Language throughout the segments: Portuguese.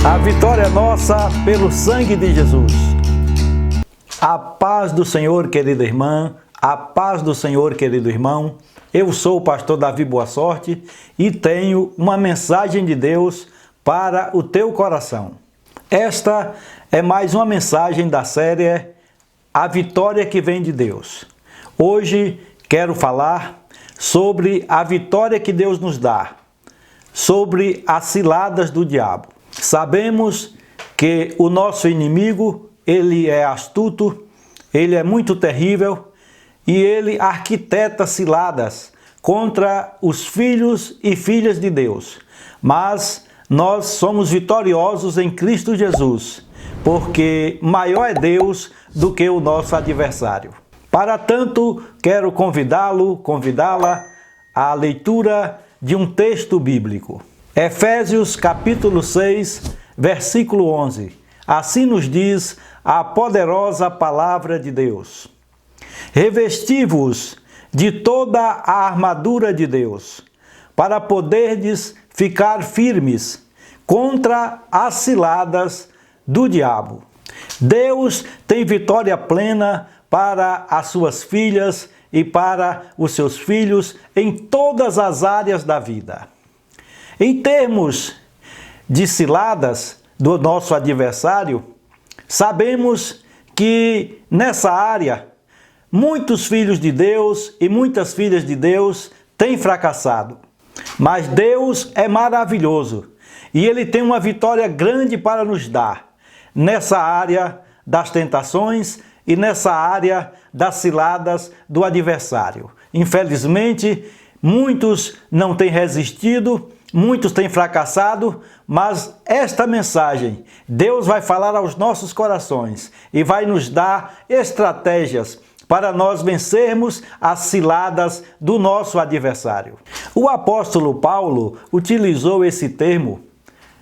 A vitória é nossa pelo sangue de Jesus. A paz do Senhor, querida irmã, a paz do Senhor, querido irmão. Eu sou o pastor Davi Boa Sorte e tenho uma mensagem de Deus para o teu coração. Esta é mais uma mensagem da série A Vitória que Vem de Deus. Hoje quero falar sobre a vitória que Deus nos dá, sobre as ciladas do diabo. Sabemos que o nosso inimigo, ele é astuto, ele é muito terrível e ele arquiteta ciladas contra os filhos e filhas de Deus. Mas nós somos vitoriosos em Cristo Jesus, porque maior é Deus do que o nosso adversário. Para tanto, quero convidá-la à leitura de um texto bíblico. Efésios capítulo 6, versículo 11. Assim nos diz a poderosa palavra de Deus. Revesti-vos de toda a armadura de Deus, para poderdes ficar firmes contra as ciladas do diabo. Deus tem vitória plena para as suas filhas e para os seus filhos em todas as áreas da vida. Em termos de ciladas do nosso adversário, sabemos que nessa área muitos filhos de Deus e muitas filhas de Deus têm fracassado. Mas Deus é maravilhoso e Ele tem uma vitória grande para nos dar nessa área das tentações e nessa área das ciladas do adversário. Infelizmente, muitos não têm resistido, muitos têm fracassado, mas esta mensagem, Deus vai falar aos nossos corações e vai nos dar estratégias para nós vencermos as ciladas do nosso adversário. O apóstolo Paulo utilizou esse termo,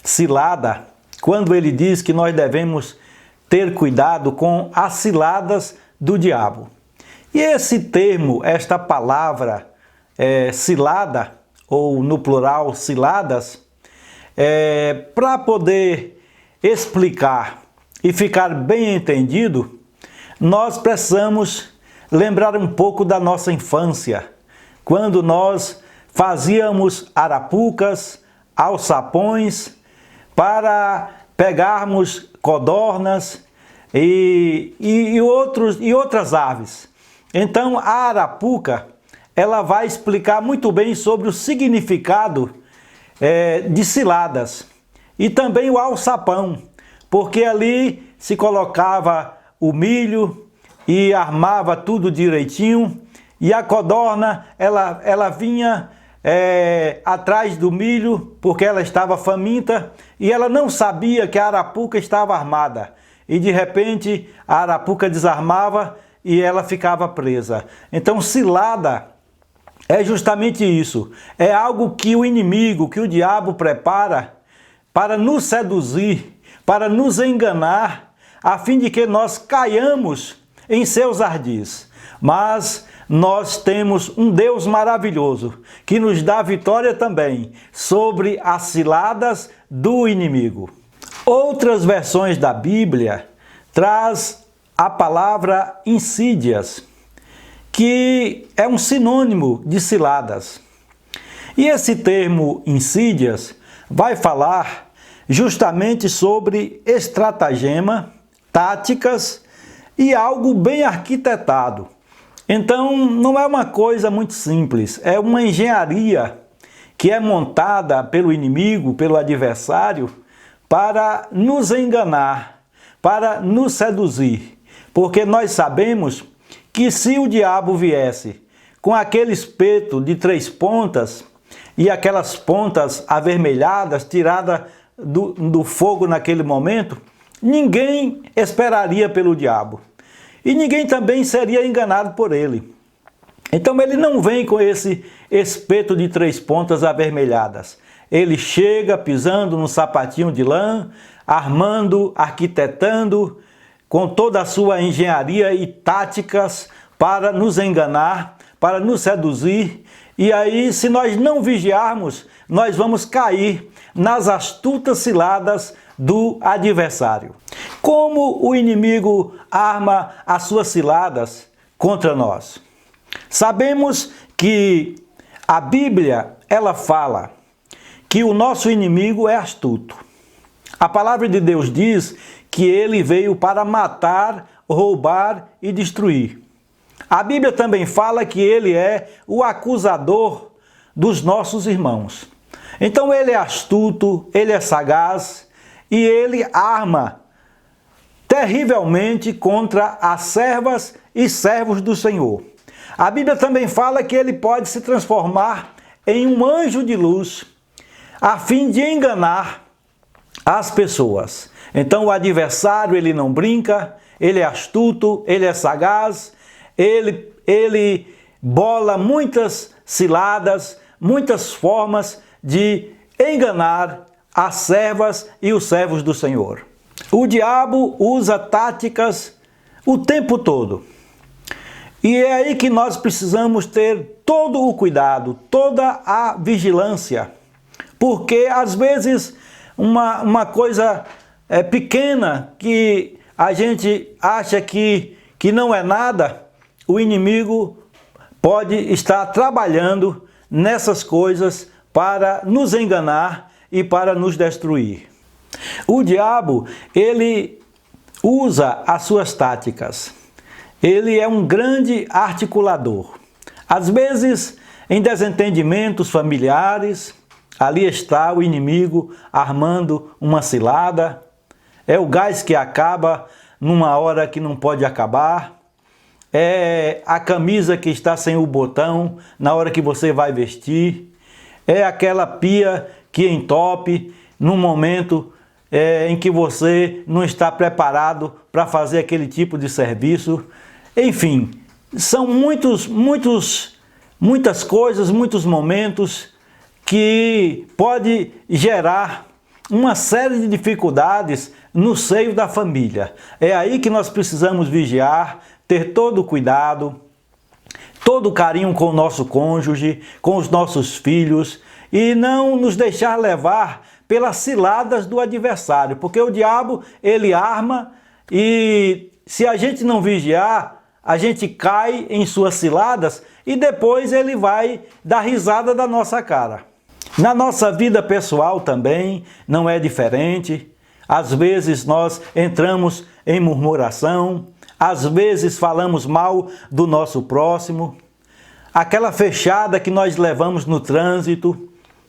cilada, quando ele diz que nós devemos ter cuidado com as ciladas do diabo. E esse termo, esta palavra, cilada, ou no plural, ciladas, para poder explicar e ficar bem entendido, nós precisamos lembrar um pouco da nossa infância, quando nós fazíamos arapucas, alçapões, para pegarmos codornas e outras aves. Então, a arapuca, ela vai explicar muito bem sobre o significado de ciladas. E também o alçapão, porque ali se colocava o milho e armava tudo direitinho, e a codorna, ela vinha atrás do milho, porque ela estava faminta, e ela não sabia que a arapuca estava armada. E de repente a arapuca desarmava e ela ficava presa. Então cilada é justamente isso. É algo que o inimigo, que o diabo prepara para nos seduzir, para nos enganar, a fim de que nós caiamos em seus ardis. Mas nós temos um Deus maravilhoso, que nos dá vitória também sobre as ciladas do inimigo. Outras versões da Bíblia traz a palavra insídias, que é um sinônimo de ciladas. E esse termo insídias vai falar justamente sobre estratagema, táticas e algo bem arquitetado. Então, não é uma coisa muito simples, é uma engenharia que é montada pelo inimigo, pelo adversário, para nos enganar, para nos seduzir. Porque nós sabemos que se o diabo viesse com aquele espeto de 3 pontas e aquelas pontas avermelhadas, tiradas do fogo naquele momento, ninguém esperaria pelo diabo. E ninguém também seria enganado por ele. Então ele não vem com esse espeto de 3 pontas avermelhadas. Ele chega pisando num sapatinho de lã, armando, arquitetando, com toda a sua engenharia e táticas para nos enganar, para nos seduzir. E aí, se nós não vigiarmos, nós vamos cair nas astutas ciladas do adversário. Como o inimigo arma as suas ciladas contra nós? Sabemos que a Bíblia, ela fala que o nosso inimigo é astuto. A palavra de Deus diz que ele veio para matar, roubar e destruir. A Bíblia também fala que ele é o acusador dos nossos irmãos. Então ele é astuto, ele é sagaz e ele arma terrivelmente contra as servas e servos do Senhor. A Bíblia também fala que ele pode se transformar em um anjo de luz a fim de enganar as pessoas. Então o adversário, ele não brinca, ele é astuto, ele é sagaz, ele bola muitas ciladas, muitas formas de enganar as servas e os servos do Senhor. O diabo usa táticas o tempo todo. E é aí que nós precisamos ter todo o cuidado, toda a vigilância. Porque às vezes uma coisa pequena que a gente acha que não é nada, o inimigo pode estar trabalhando nessas coisas para nos enganar e para nos destruir. O diabo, ele usa as suas táticas. Ele é um grande articulador. Às vezes, em desentendimentos familiares, ali está o inimigo armando uma cilada. É o gás que acaba numa hora que não pode acabar. É a camisa que está sem o botão na hora que você vai vestir. É aquela pia que entope num momento em que você não está preparado para fazer aquele tipo de serviço. Enfim, são muitas coisas, muitos momentos que pode gerar uma série de dificuldades no seio da família. É aí que nós precisamos vigiar, ter todo o cuidado, todo o carinho com o nosso cônjuge, com os nossos filhos e não nos deixar levar pelas ciladas do adversário, porque o diabo, ele arma e se a gente não vigiar, a gente cai em suas ciladas e depois ele vai dar risada da nossa cara. Na nossa vida pessoal também não é diferente. Às vezes nós entramos em murmuração, às vezes falamos mal do nosso próximo. Aquela fechada que nós levamos no trânsito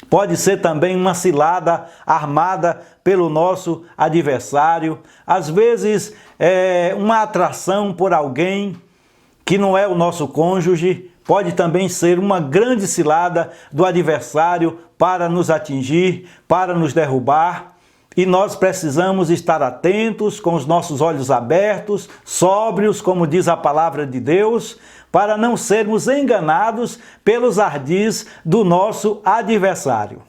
pode ser também uma cilada armada pelo nosso adversário. Às vezes uma atração por alguém que não é o nosso cônjuge pode também ser uma grande cilada do adversário para nos atingir, para nos derrubar. E nós precisamos estar atentos, com os nossos olhos abertos, sóbrios, como diz a palavra de Deus, para não sermos enganados pelos ardis do nosso adversário.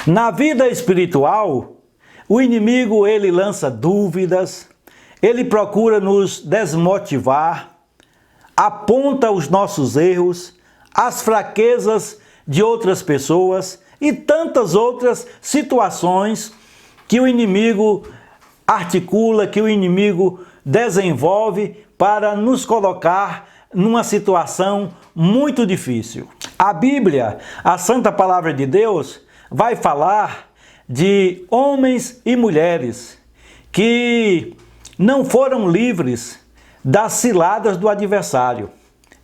Na vida espiritual, o inimigo, ele lança dúvidas, ele procura nos desmotivar, aponta os nossos erros, as fraquezas de outras pessoas e tantas outras situações que o inimigo articula, que o inimigo desenvolve para nos colocar numa situação muito difícil. A Bíblia, a Santa Palavra de Deus, vai falar de homens e mulheres que não foram livres das ciladas do adversário.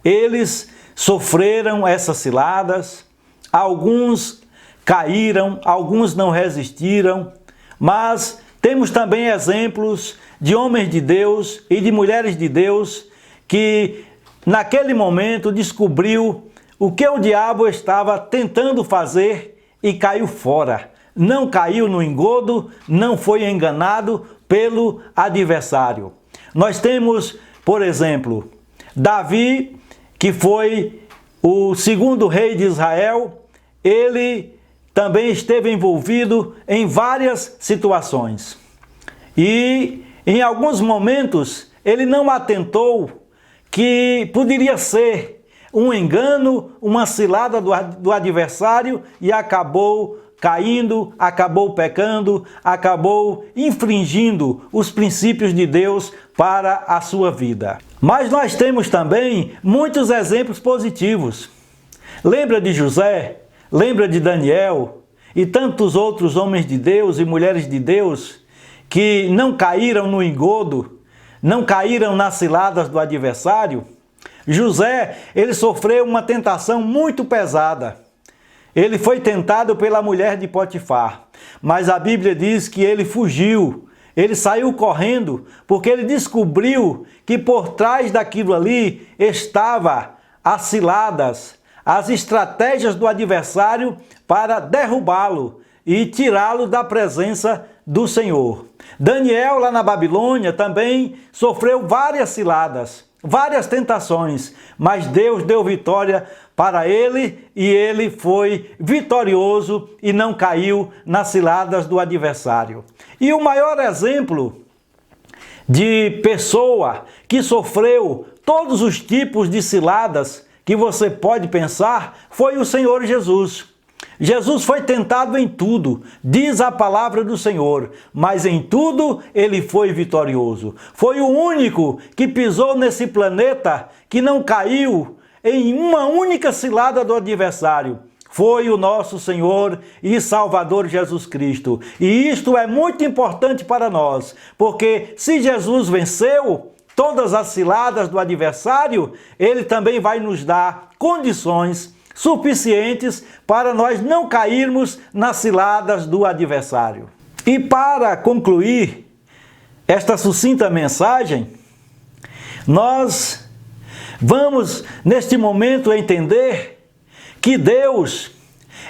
Eles sofreram essas ciladas, alguns caíram, alguns não resistiram, mas temos também exemplos de homens de Deus e de mulheres de Deus que naquele momento descobriu o que o diabo estava tentando fazer e caiu fora. Não caiu no engodo, não foi enganado pelo adversário. Nós temos, por exemplo, Davi, que foi o segundo rei de Israel. Ele também esteve envolvido em várias situações. E em alguns momentos ele não atentou que poderia ser um engano, uma cilada do adversário e acabou caindo, acabou pecando, acabou infringindo os princípios de Deus para a sua vida. Mas nós temos também muitos exemplos positivos. Lembra de José? Lembra de Daniel? E tantos outros homens de Deus e mulheres de Deus que não caíram no engodo, não caíram nas ciladas do adversário? José, ele sofreu uma tentação muito pesada. Ele foi tentado pela mulher de Potifar, mas a Bíblia diz que ele fugiu, ele saiu correndo, porque ele descobriu que por trás daquilo ali estava as ciladas, as estratégias do adversário para derrubá-lo e tirá-lo da presença do Senhor. Daniel, lá na Babilônia, também sofreu várias ciladas, várias tentações, mas Deus deu vitória para ele e ele foi vitorioso e não caiu nas ciladas do adversário. E o maior exemplo de pessoa que sofreu todos os tipos de ciladas que você pode pensar foi o Senhor Jesus. Jesus foi tentado em tudo, diz a palavra do Senhor, mas em tudo ele foi vitorioso. Foi o único que pisou nesse planeta que não caiu em uma única cilada do adversário. Foi o nosso Senhor e Salvador Jesus Cristo. E isto é muito importante para nós, porque se Jesus venceu todas as ciladas do adversário, ele também vai nos dar condições suficientes para nós não cairmos nas ciladas do adversário. E para concluir esta sucinta mensagem, nós vamos neste momento entender que Deus,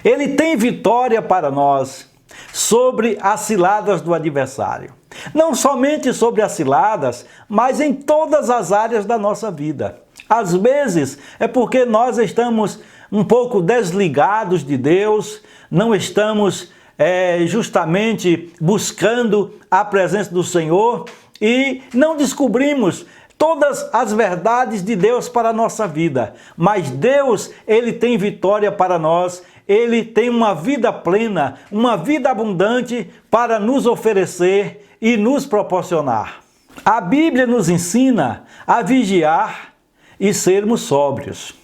ele tem vitória para nós sobre as ciladas do adversário. Não somente sobre as ciladas, mas em todas as áreas da nossa vida. Às vezes é porque nós estamos um pouco desligados de Deus, não estamos justamente buscando a presença do Senhor e não descobrimos todas as verdades de Deus para a nossa vida. Mas Deus, ele tem vitória para nós, ele tem uma vida plena, uma vida abundante para nos oferecer e nos proporcionar. A Bíblia nos ensina a vigiar e sermos sóbrios.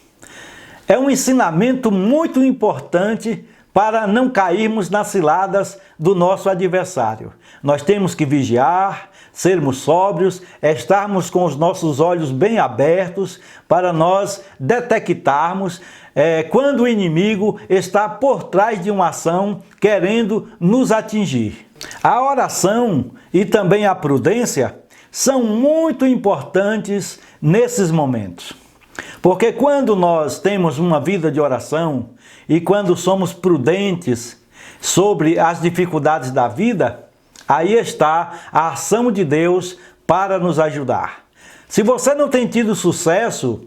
É um ensinamento muito importante para não cairmos nas ciladas do nosso adversário. Nós temos que vigiar, sermos sóbrios, estarmos com os nossos olhos bem abertos para nós detectarmos quando o inimigo está por trás de uma ação querendo nos atingir. A oração e também a prudência são muito importantes nesses momentos. Porque quando nós temos uma vida de oração e quando somos prudentes sobre as dificuldades da vida, aí está a ação de Deus para nos ajudar. Se você não tem tido sucesso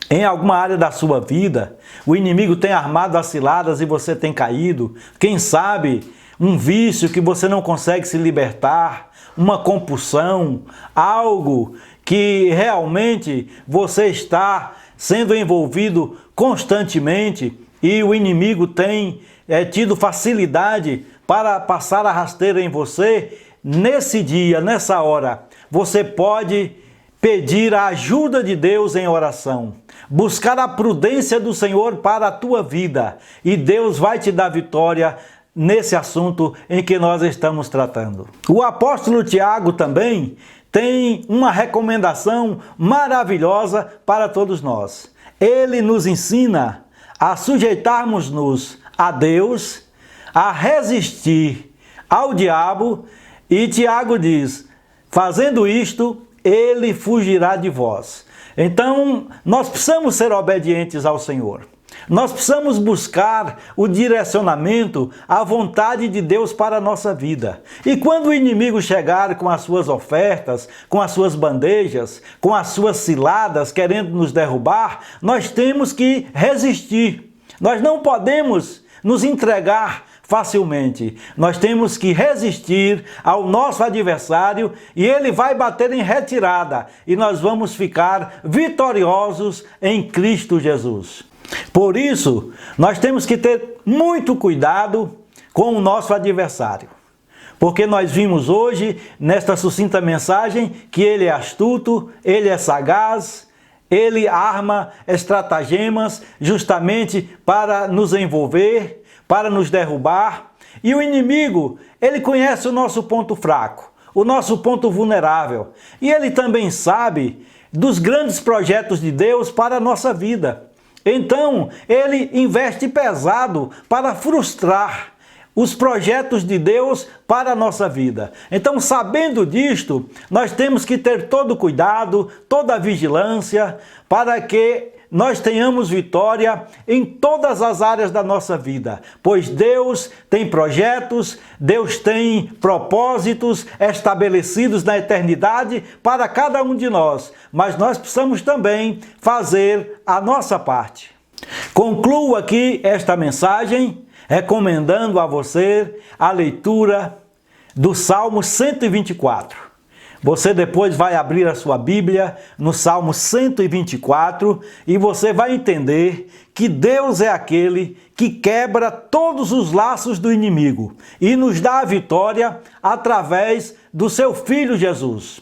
em alguma área da sua vida, o inimigo tem armado as ciladas e você tem caído, quem sabe um vício que você não consegue se libertar, uma compulsão, algo que realmente você está sendo envolvido constantemente e o inimigo tem tido facilidade para passar a rasteira em você, nesse dia, nessa hora, você pode pedir a ajuda de Deus em oração, buscar a prudência do Senhor para a tua vida e Deus vai te dar vitória nesse assunto em que nós estamos tratando. O apóstolo Tiago também tem uma recomendação maravilhosa para todos nós. Ele nos ensina a sujeitarmos-nos a Deus, a resistir ao diabo, e Tiago diz, fazendo isto, ele fugirá de vós. Então, nós precisamos ser obedientes ao Senhor. Nós precisamos buscar o direcionamento, a vontade de Deus para a nossa vida. E quando o inimigo chegar com as suas ofertas, com as suas bandejas, com as suas ciladas, querendo nos derrubar, nós temos que resistir. Nós não podemos nos entregar facilmente. Nós temos que resistir ao nosso adversário e ele vai bater em retirada e nós vamos ficar vitoriosos em Cristo Jesus. Por isso, nós temos que ter muito cuidado com o nosso adversário. Porque nós vimos hoje, nesta sucinta mensagem, que ele é astuto, ele é sagaz, ele arma estratagemas justamente para nos envolver, para nos derrubar. E o inimigo, ele conhece o nosso ponto fraco, o nosso ponto vulnerável. E ele também sabe dos grandes projetos de Deus para a nossa vida. Então, ele investe pesado para frustrar os projetos de Deus para a nossa vida. Então, sabendo disto, nós temos que ter todo cuidado, toda a vigilância, para que nós tenhamos vitória em todas as áreas da nossa vida. Pois Deus tem projetos, Deus tem propósitos estabelecidos na eternidade para cada um de nós. Mas nós precisamos também fazer a nossa parte. Concluo aqui esta mensagem recomendando a você a leitura do Salmo 124. Você depois vai abrir a sua Bíblia no Salmo 124 e você vai entender que Deus é aquele que quebra todos os laços do inimigo e nos dá a vitória através do seu Filho Jesus.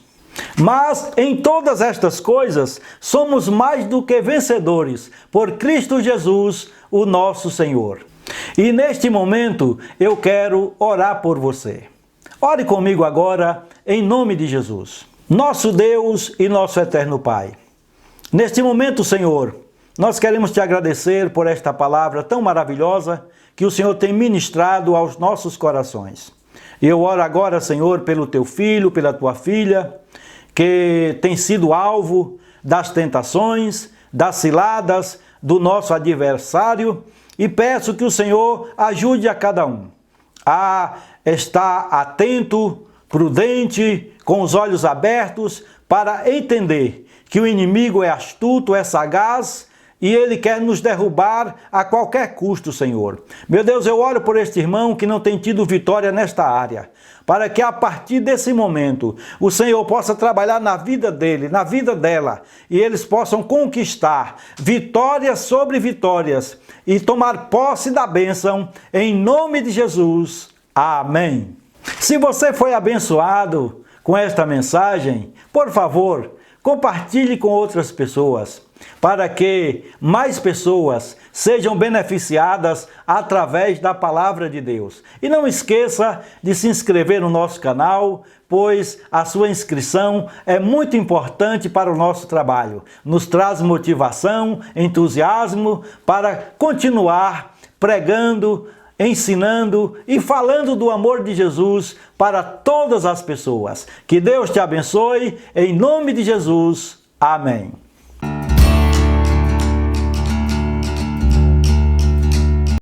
Mas em todas estas coisas somos mais do que vencedores por Cristo Jesus, o nosso Senhor. E neste momento eu quero orar por você. Ore comigo agora, em nome de Jesus. Nosso Deus e nosso eterno Pai. Neste momento, Senhor, nós queremos te agradecer por esta palavra tão maravilhosa que o Senhor tem ministrado aos nossos corações. E eu oro agora, Senhor, pelo teu filho, pela tua filha, que tem sido alvo das tentações, das ciladas do nosso adversário, e peço que o Senhor ajude a cada um a estar atento, prudente, com os olhos abertos, para entender que o inimigo é astuto, é sagaz, e ele quer nos derrubar a qualquer custo, Senhor. Meu Deus, eu oro por este irmão que não tem tido vitória nesta área, para que a partir desse momento o Senhor possa trabalhar na vida dele, na vida dela, e eles possam conquistar vitórias sobre vitórias e tomar posse da bênção em nome de Jesus. Amém. Se você foi abençoado com esta mensagem, por favor, compartilhe com outras pessoas, para que mais pessoas sejam beneficiadas através da palavra de Deus. E não esqueça de se inscrever no nosso canal, pois a sua inscrição é muito importante para o nosso trabalho. Nos traz motivação, entusiasmo para continuar pregando, ensinando e falando do amor de Jesus para todas as pessoas. Que Deus te abençoe, em nome de Jesus. Amém.